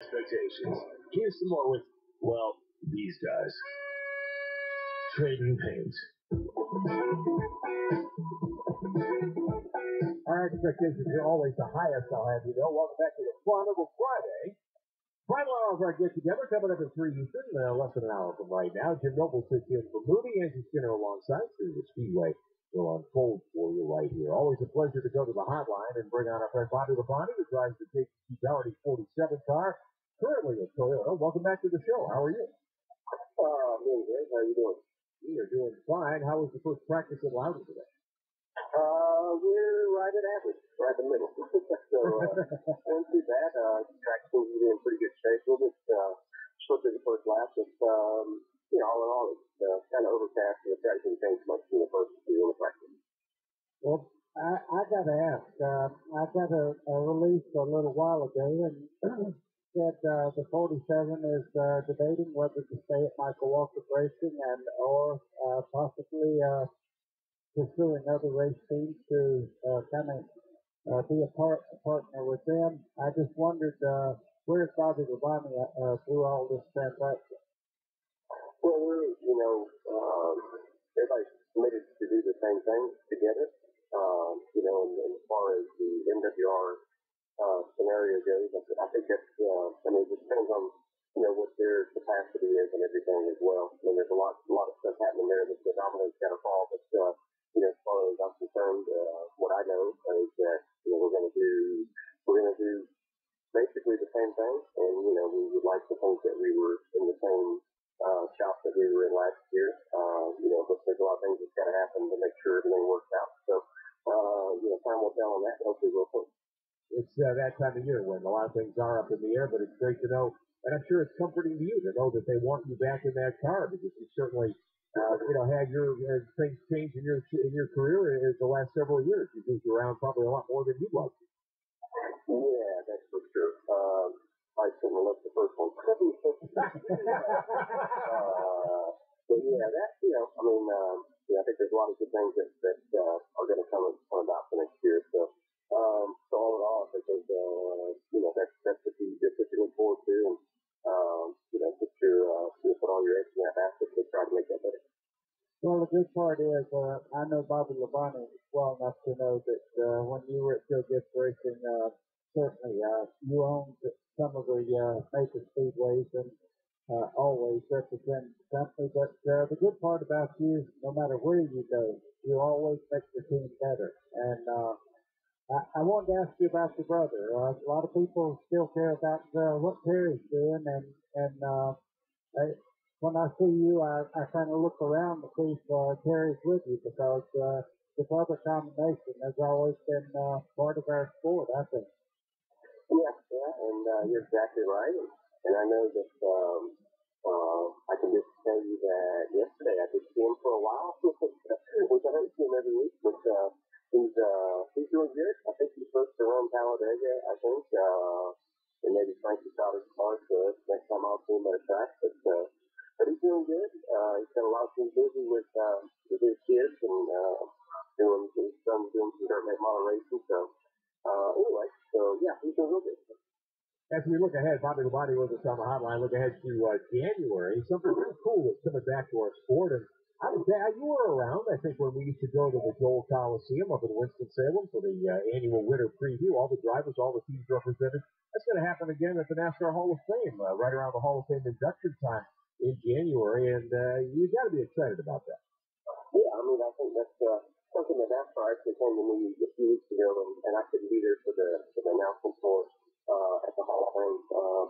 expectations. Here's some more with, well, these guys. Tradin paint. Our expectations are always the highest, I'll have you know. Welcome back to the Fun of a Friday. Final hour of our get-together coming up at 3 Eastern, less than an hour from right now. Jim Noble sits in for Moody, Angie Skinner alongside through the Speedway will unfold for you right here. Always a pleasure to go to the hotline and bring on our friend Bobby Labonte, who drives the JCC Dougherty 47 car, currently at Toyota. Welcome back to the show. How are you? Doing great. How are you doing? We are doing fine. How was the first practice at Loudon today? We're right at average, right in the middle. So, not too bad. Track seems to be in pretty good shape. A little bit short to the first lap, but, all in all, it's kind of overcast, and the track didn't change much from the first few in the practice. Well, I got to ask. I got a release a little while ago, and said the 47 is debating whether to stay at Michael Walker Racing or possibly pursuing other race teams to kind of be a partner with them. I just wondered where's Bobby Labonte through all this transaction? Well, everybody's committed to do the same thing together. And as far as the MWR scenario goes, I think that's, it just depends on, what their capacity is and everything as well. I mean, there's a lot of stuff happening there that the domino's got to fall, but, as far as I'm concerned, what I know is that, we're going to do basically the same thing, and, we would like to think that we were in the same shop that we were in last year, but there's a lot of things that's got to happen to make sure everything works out. So, time will tell on that. Hopefully we'll see. It's that time of year when a lot of things are up in the air, but it's great to know, and I'm sure it's comforting to you to know that they want you back in that car, because you certainly, had your things change in your career in the last several years. You moved around probably a lot more than you'd like to. Yeah, that's for sure. I shouldn't have left the first one. But yeah, that, I think there's a lot of good things that are going to come about for next year. So, all in all, I think there's, that's what you look forward to, and, put all your eggs in that basket to try to make that better. Well, the good part is, I know Bobby Labonte well enough to know that when you were at Joe Gibbs Racing, certainly you owned some of the major speedways and always represent the company. But the good part about you, no matter where you go, you always make the team better. And I wanted to ask you about your brother. A lot of people still care about what Terry's doing, and when I see you, I kind of look around to see if Terry's with you, because the brother combination has always been part of our sport, I think. Yeah, and you're exactly right. And I know that I can just tell you that yesterday I did see him for a while, which I don't see him every week, but he's doing good. I think he's supposed to run Talladega, I think, and maybe Frankie shot his car, so next time I'll see him at a track. But he's doing good. He's got a lot of things busy with his kids and doing some dirt late model racing. So anyway, yeah, he's doing real good. As we look ahead, Bobby Labonte with us on the hotline. Look ahead to January. Something really cool that's coming back to our sport. And I would say you were around, I think, when we used to go to the Joel Coliseum up in Winston-Salem for the annual winter preview. All the drivers, all the teams represented. That's going to happen again at the NASCAR Hall of Fame, right around the Hall of Fame induction time in January. And you got to be excited about that. Yeah, I think that's something that NASCAR actually came to me a few weeks ago, and I couldn't be there for the announcement for at the Hall of Fame.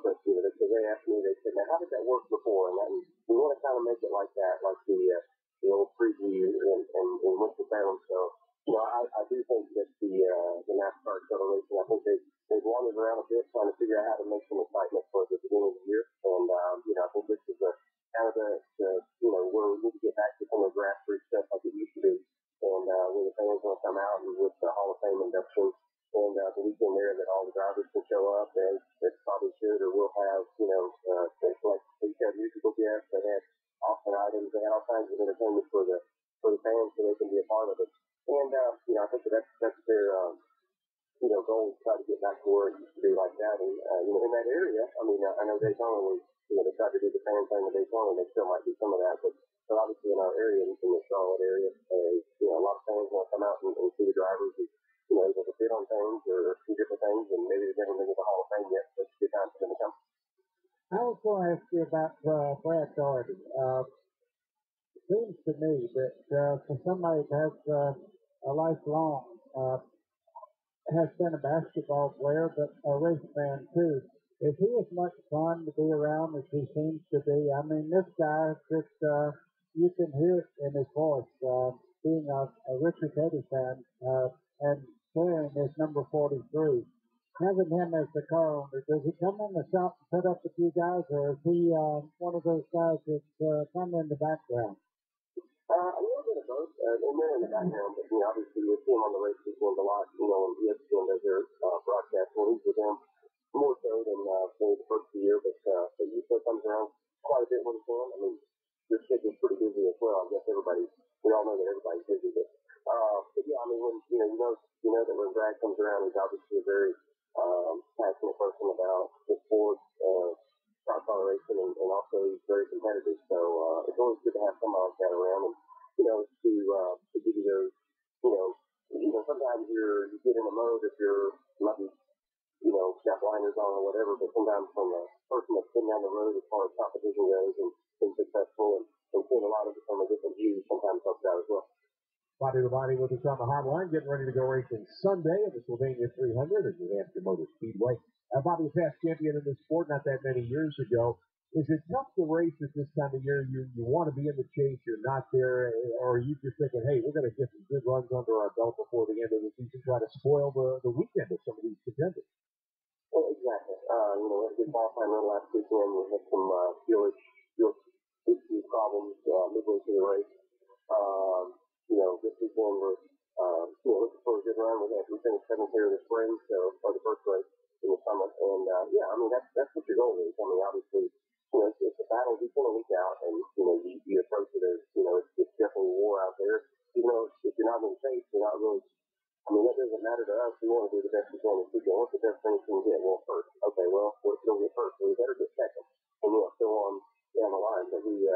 But they asked me, they said, "Now, how did that work before?" And we want to kind of make it like that, like the old preview in Winston-Salem. So, I do think that the NASCAR acceleration, I think they've wandered around a bit trying to figure out how to make some excitement for the beginning of the year. And I think this is kind of the where we need to get back to some of the grassroots stuff like it used to be, and where the fans want to come out and with the Hall of Fame induction. And the weekend there that all the drivers can show up, and they probably should or will have, things like they had musical guests, they had auction items, they had all kinds of entertainment for the fans so they can be a part of it. And I think that's their goal is try to get back to where it used to be like that. And, in that area, I mean, I know Daytona was, they tried to do the fan thing in Daytona, and they still might do some of that, but obviously in our area, in the Charlotte area, a lot of fans want to come out and see the drivers and, able to fit on things or see different things, and maybe they've never been to the Hall of Fame yet, so it's a good time for them to come. I was going to ask you about Brad Daugherty. It seems to me that for somebody that has a lifelong has been a basketball player, but a race fan too. Is he as much fun to be around as he seems to be? I mean, this guy, just you can hear it in his voice, being a Richard Petty fan and wearing his number 43. Having him as the car owner, does he come in the shop and put up with you guys, or is he one of those guys that's kind of in the background? A little bit of both, and they're in the background, but obviously we see him on the race weekend a lot, when ESPN does their broadcast, and he's with them more so than maybe the first year, but he still comes around quite a bit when he can. I mean, your schedule's pretty busy as well. I guess we all know that everybody's busy, but yeah, I mean, when, you know that when Brad comes around, he's obviously a very passionate person about the sport, stock car racing, and also he's very competitive. So it's always good to have somebody like that around, and to give you those, sometimes you get in a mode if you're maybe got blinders on or whatever, but sometimes from a person that's been down the road as far as competition goes and been successful and seeing a lot of it from a different view sometimes helps out as well. Body to body with us on the hotline, getting ready to go racing Sunday at the Sylvania 300 at New Hampshire Motor Speedway. Bobby, a past champion in this sport not that many years ago. Is it tough to race at this time of year? You want to be in the chase, you're not there, or are you just thinking, hey, we're going to get some good runs under our belt before the end of the season, try to spoil the weekend of some of these contenders? Well, exactly. We had a good qualifying run last weekend. We had some fuel issue problems midway through the race. This weekend we're looking for a good run. We finished seventh here in the spring, or the first race in the summer. And that's what your goal is. I mean, obviously, it's a battle week in and week out, and you approach it as it's definitely war out there. Even though if you're not in the chase, you're not really. I mean, that doesn't matter to us. We want to do the best we can this weekend. What's the best thing we can get? Well, first. Okay, well, what if we don't get first? Well, we better get second. And so on down the line. But we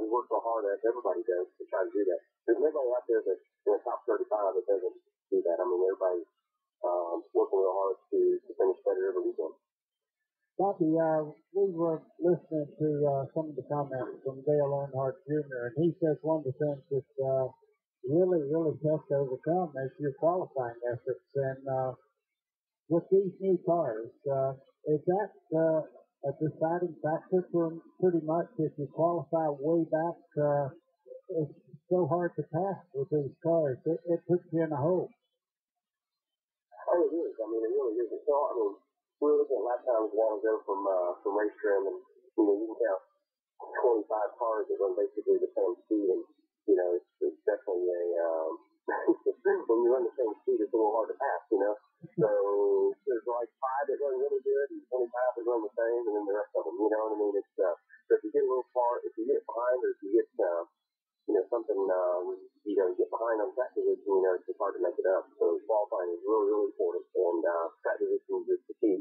work so hard, as everybody does, to try to do that. There's nobody out there that's in the top 35 that doesn't do that. I mean, everybody's working real hard to finish better every weekend. Bobby, we were listening to some of the comments from Dale Earnhardt Jr., and he says one of the things that really, really tough to overcome is your qualifying efforts. And with these new cars, is that a deciding factor for pretty much if you qualify way back? It's so hard to pass with these cars. It puts you in a hole. Oh, it is. I mean, it really is. So, I mean, we were looking at lap times a while ago from race trim, and you can count 25 cars that run basically the same speed, and it's definitely when you run the same speed, it's a little hard to pass, So there's like 5 that run really good, and 25 that run the same, and then the rest of them, you know what I mean? It's so if you get a little far, if you get behind, or if you get something you get behind on track position, it's just hard to make it up. So qualifying is really, really important, and track position is the key.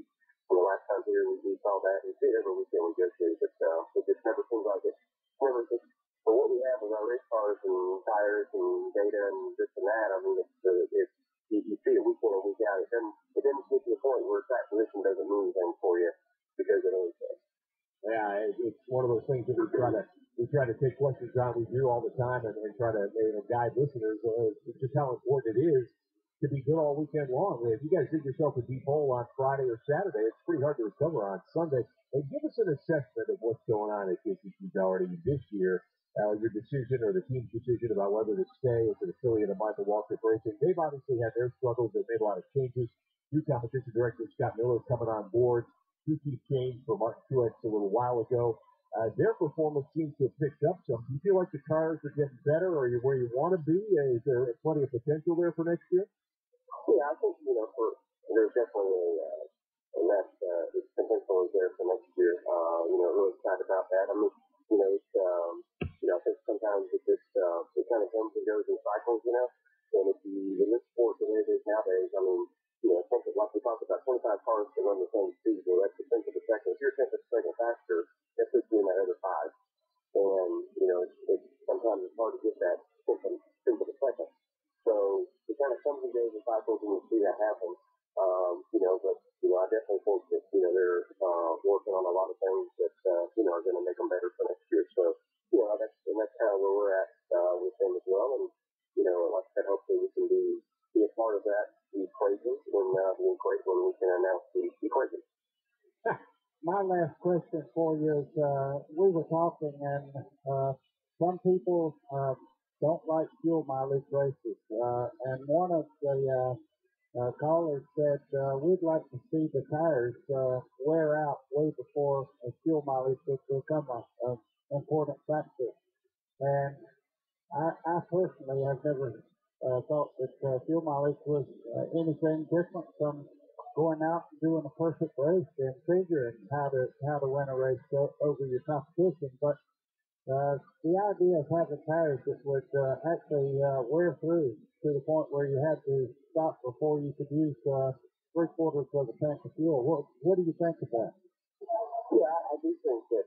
And the last time here we saw that, and we see it every weekend we go to, but it just never seems like it. Never just for what we have with our race cars and tires and data and this and that. I mean, you see it week in and week out. It doesn't get to the point where track position doesn't mean anything for you because it always does. Yeah, it's one of those things that we try to take questions on. We do all the time and try to guide listeners just how important it is to be good all weekend long. If you guys dig yourself a deep hole on Friday or Saturday, it's pretty hard to recover on Sunday. And give us an assessment of what's going on at JCC Doherty this year. Your decision or the team's decision about whether to stay as an affiliate of Michael Waltrip Racing. They've obviously had their struggles. They've made a lot of changes. New competition director Scott Miller coming on board. Two key change for Martin Truex a little while ago. Their performance seems to have picked up some. Do you feel like the cars are getting better? Are you where you want to be? Is there plenty of potential there for next year? Yeah, I think, there's definitely enough potential is there for next year. Really excited about that. I mean, it's, I think sometimes it kind of comes and goes in cycles, and if you, in this sport the way it is nowadays, I mean, think of like second faster, that puts you in that other five. And, it's sometimes it's hard to get that simple to second. So it kind of comes and goes in cycles and you see that happen. But, I definitely think that, they're working on a lot of things that, are going to make them better for next year. So, that's kind of where we're at with them as well. And, like I said, hopefully we can be a part of that equation when we can announce the equation. My last question for you is, we were talking, and some people don't like fuel mileage races, and one of the callers said, we'd like to see the tires wear out way before fuel mileage would become an important factor. And I personally have never thought that fuel mileage was anything different from going out and doing a perfect race and figuring how to win a race over your competition. But the idea of having tires that would actually wear through to the point where you had to stop before you could use 3/4 of a tank of fuel. What do you think of that? Yeah, I do think that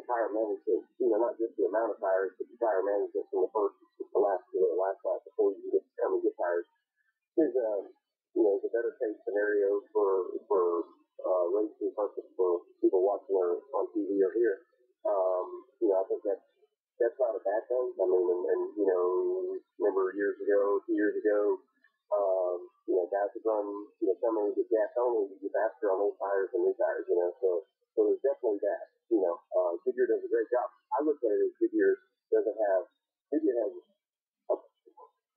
tire management, not just the amount of tires, but the tire management from the first to the last lap before you get tires is is a better case scenario for racing purpose for people watching on TV or here. I think that's not a bad thing. I mean, and remember 2 years ago, guys would run, somebody with gas only, you get faster on old tires than new tires, so there's definitely that. Goodyear does a great job. I look at it as Goodyear has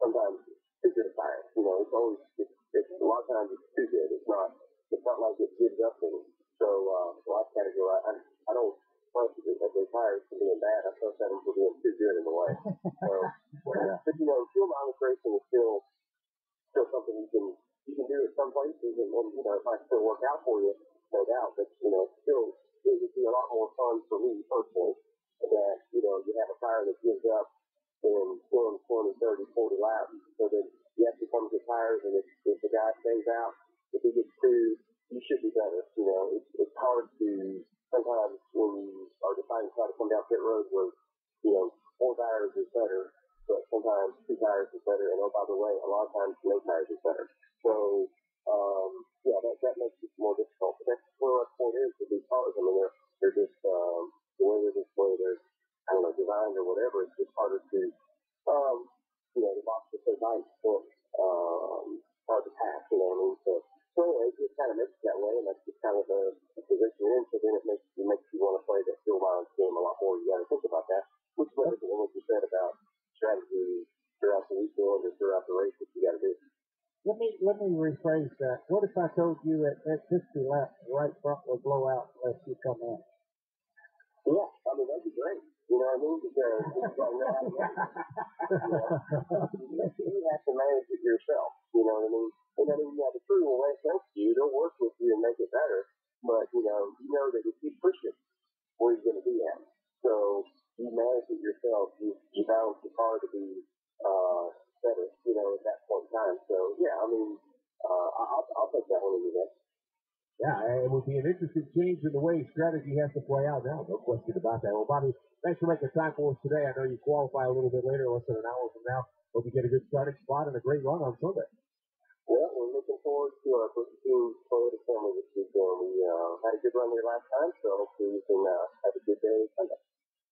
sometimes too good a tire. It's a lot of times it's too good. It's not like it gives up. And so, I category, I don't trust the tires for being bad. I trust them for being too good in a way. So, but fuel mileage racing is still something you can do at some places, and it might still work out for you, no doubt. But still, it would be a lot more fun for me personally that you have a tire that gives up in 10, 20, 30, 40 laps, so that you have to come to tires, and if the guy stays out, if he gets two, you should be better. It's hard to sometimes when you are deciding to try to come down pit road where 4 tires is better, but sometimes 2 tires is better, and oh, by the way, a lot of times no tires is better. So that makes it more difficult. But that's where our point is with these cars. I mean, they're just the way they're I don't know, designed or whatever. It's just harder to the box is so 9%, hard to pass. You know what I mean? So anyway, it just kind of makes it that way, and that's just kind of the position you're in. So then it makes you want to play the fuel mileage game a lot more. You got to think about that, which is everything what you said about strategy throughout the weekend or throughout the race that you got to do. Let me rephrase that. What if I told you at 60 laps, the right front will blow out unless you come in? Yeah, I mean, that'd be great. You know what I mean? Because you got to know how to manage it. You have to manage it yourself. You know what I mean? And I mean, the crew will race next to you. They'll work with you and make it better. But, you know that if you push it, where you're going to be at. So you manage it yourself. You balance the car to be better, at that point in time. So, yeah, I mean, I'll take that one in the next. Yeah, it would be an interesting change in the way strategy has to play out now. No question about that. Well, Bobby, thanks for making time for us today. I know you qualify a little bit later, less than an hour from now. Hope you get a good starting spot and a great run on Sunday. Well, we're looking forward to our first team Toyota family this weekend. We had a good run there last time, so hopefully we can have a good day Sunday.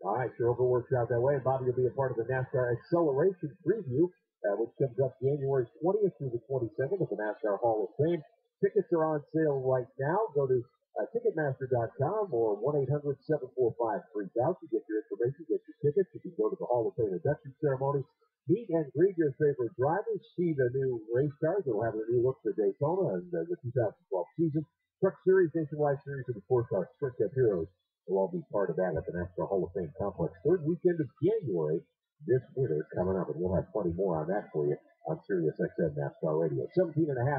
All right, sure hope it works out that way. And Bobby will be a part of the NASCAR Acceleration Preview, which comes up January 20th through the 22nd at the NASCAR Hall of Fame. Tickets are on sale right now. Go to Ticketmaster.com or 1-800-745-3000. Get your information, get your tickets. You can go to the Hall of Fame induction ceremony, meet and greet your favorite drivers, see the new race cars that will have a new look for Daytona and the 2012 season. Truck Series, Nationwide Series, and the 4-Star Sprint Cup Heroes will all be part of that at the NASCAR Hall of Fame complex. Third weekend of January this winter coming up, and we'll have plenty more on that for you on Sirius XM NASCAR Radio. 17 and a half